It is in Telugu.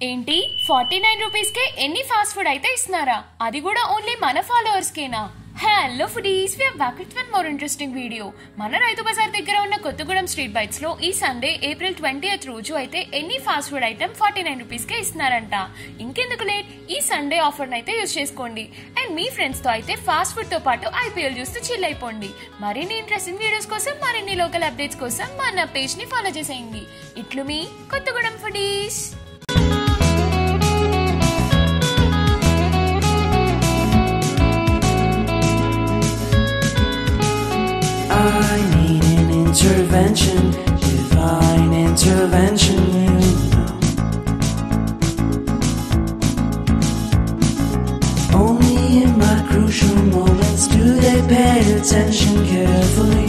ఏంటి 49 రూపీస్కే ఎన్ని ఫాస్ట్ ఫుడ్ అయితే ఇస్తున్నారా? అది కూడా ఓన్లీ మన ఫాలోవర్స్కేనా? Hello foodies, we are back with one more interesting video. మన రైతు బజార్ దగ్గర ఉన్న కొత్తగూడెం స్ట్రీట్ బైట్స్ లో ఈ సండే ఏప్రిల్ 20th రోజు అయితే ఎన్ని ఫాస్ట్ ఫుడ్ ఐటమ్ 49 రూపీస్కే ఇస్తున్నారంట. ఇంకెందుకు లేట్, ఈ సండే ఆఫర్ అయితే యూజ్ చేసుకోండి. అండ్ మీ ఫ్రెండ్స్ తో అయితే ఫాస్ట్ ఫుడ్ తో పాటు ఐపీఎల్ చూస్తూ చిల్ అయిపోండి. మరిన్ని ఇంట్రెస్టింగ్ వీడియోస్ కోసం, మరిన్ని లోకల్ అప్డేట్స్ కోసం మన పేజ్ ని ఫాలో చేసేయండి. ఇట్లు మీ Kothagudem foodies. I need an intervention, divine intervention, you know. Only in my crucial moments do they pay attention carefully.